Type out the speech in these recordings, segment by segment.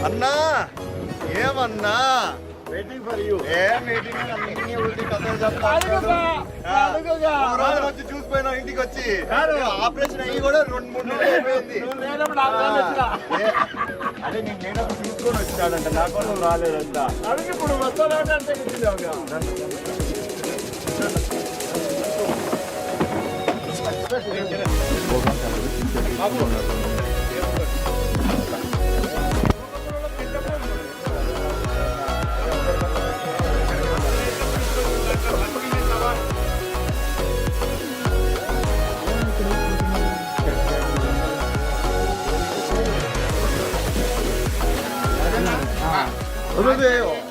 అన్నా ఏమన్నా waiting for you. ఏం వెయిటింగ్ అన్ని ఉల్టీ కథలు చెప్తా. వచ్చి చూసిపోయినా ఇంటికి వచ్చి ఆపరేషన్ అయ్యి కూడా 2-3 నెలలు అయిపోయింది. అదే నేను తీసుకొని వచ్చాడంట, నా కోసం రాలేదంట. అడిగి ఇప్పుడు వస్తానంటే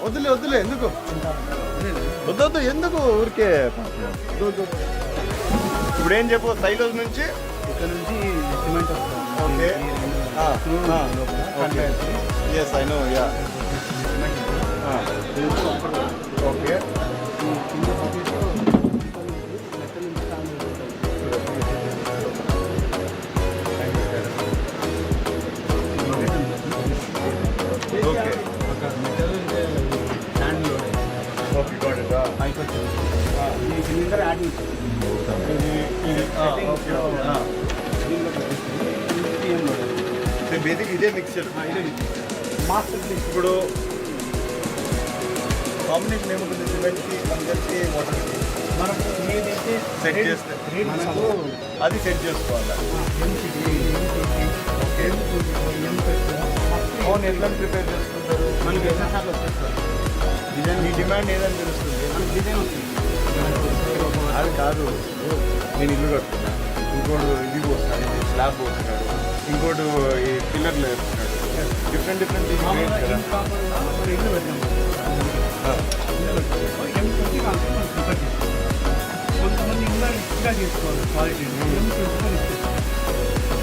వద్దులే వద్దులే, ఎందుకు వద్దు ఎందుకు ఊరికే. ఇప్పుడు ఏం చెప్పు, సైలోజ్ నుంచి ఇక్కడ నుంచి cement okay. Yes I know, ya okay. Basic ఇదే మిక్చర్ మాస్టర్. ఇప్పుడు కాంబినేషన్ ఏముంటుంది సిమెంట్కి కంకర్కి వాటర్కి? మనకు ఏదైతే సెట్ చేస్తే అది సెట్ చేసుకోవాలి. అవును, ఎట్లా ప్రిపేర్ చేసుకుంటారు? మనకి ఎన్నోసార్లు వచ్చేస్తారు డిజైన్. మీ డిమాండ్ ఏదని తెలుస్తుంది? మనకి డిజైన్ వస్తుంది. అది కాదు, నేను ఇల్లు కట్టుకున్నా, ఇంకోటి ఇది పోస్తున్నాడు, ఇది స్లాబ్ పోస్తున్నాడు, ఇంకోటి ఈ పిల్లర్లు వేస్తున్నాడు. డిఫరెంట్ డిఫరెంట్ ఇల్లు పెట్టాము. కొంతమంది ఇంకా చేసుకోవాలి క్వాలిటీ.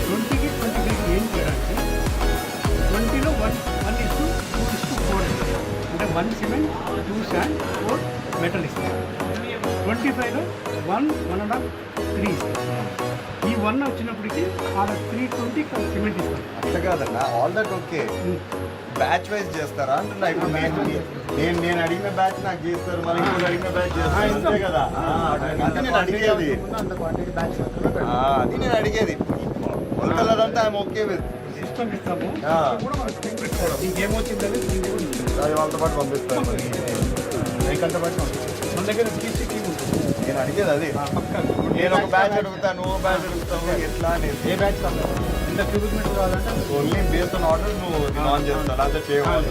20కి 25కి ఏం చేయాలంటే 20లో 1:2:4 అంటే 1 సిమెంట్ 2 శాండ్ 4 మెటల్ ఇస్తారు. 25లో 1.5 3 ఇస్తారు. ఈ 1 వచ్చినప్పటికీ ఆడ 320 సిమెంట్ ఇస్తారు. అట్లా కాదన్నా, all that okay. Batch wise చేస్తారా అంటున్నా. ఇప్పుడు నేను అడిగిన బ్యాచ్ నాకు చేస్తారు, మరి ఇంకోటి అడిగిన బ్యాచ్ చేస్తారు, అంతే కదా? అది నేను అడిగేది, అది నేను అడిగేది. కొలతలదంతా ఐఎమ్ ఓకే విత్. సిస్టమ్ ఇస్తాము, ఇంకేమొచ్చిందని వాళ్ళతో పాటు పంపిస్తాను. మరి రైకంతా పాటు పంపిస్తాం. మన దగ్గర టీసీ టీమ్ ఉంటుంది. నేను అడిగేది అది. నేను ఒక బ్యాచ్ అడుగుతాను, నువ్వు బ్యాచ్ అడుగుతావు, ఎట్లా అనేది. ఏ బ్యాచ్ కావాలి, ఎంత క్యూబిక్ మీటర్ కావాలంటే ఓన్లీ బేస్డ్ ఆన్ ఆర్డర్ నువ్వు ఆన్ చేస్తాను, అదే చేయవాలి.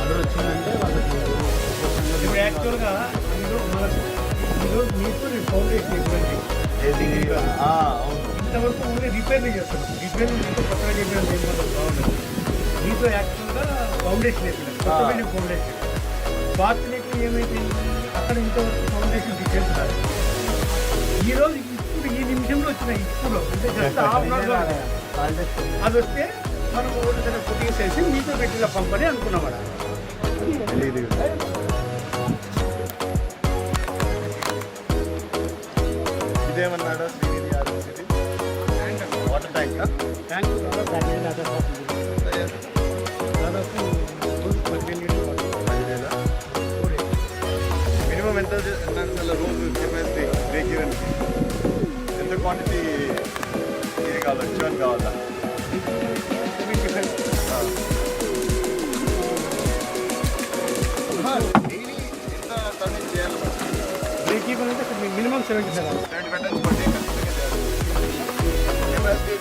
ఆర్డర్ వచ్చిందంటే వాళ్ళకి ఇప్పుడు యాక్చువల్గా ఈరోజు మీకు నేను ఫౌండేషన్ ఇవ్వండి. ఇంతవరకు ఓన్లీ రిపేర్లు చేస్తాను. రిపేర్లు మీకు కొత్తగా చెప్పిన బాగుంటుంది. మీతో యాక్చువల్గా ఫౌండేషన్ వేసినాను, కొత్తమైన ఫౌండేషన్. బాత్రూమ్కి ఏమైపోయింది, అక్కడ ఇంతవరకు ఫౌండేషన్ డీటెయిల్స్ రాదు. ఈరోజు ఇప్పుడు ఈ నిమిషంలో వచ్చిన ఇప్పుడు అంటే జస్ట్ హాఫ్ అన్ అవర్ అది వస్తే మనం ఓటర్ కొట్టేసేసి మీతో పెట్టిన పంపని అనుకున్నామాట. ఇదేమన్నాడా Srinidhi RCT water tank? Tank దాదాపు 15 మినిమం ఎంత రోజు కెపాసిటీ బ్రేక్ ఈవెన్ ఎంత క్వాంటిటీ ఇది కావాలి, చర్న్ కావాలా? డైలీ ఎంత టర్నింగ్ చేయాలి? బ్రేక్ ఈవెన్ అంటే మినిమం 70 70 టన్స్ పర్ డే ఖచ్చితంగా చేయాలి. కెపాసిటీ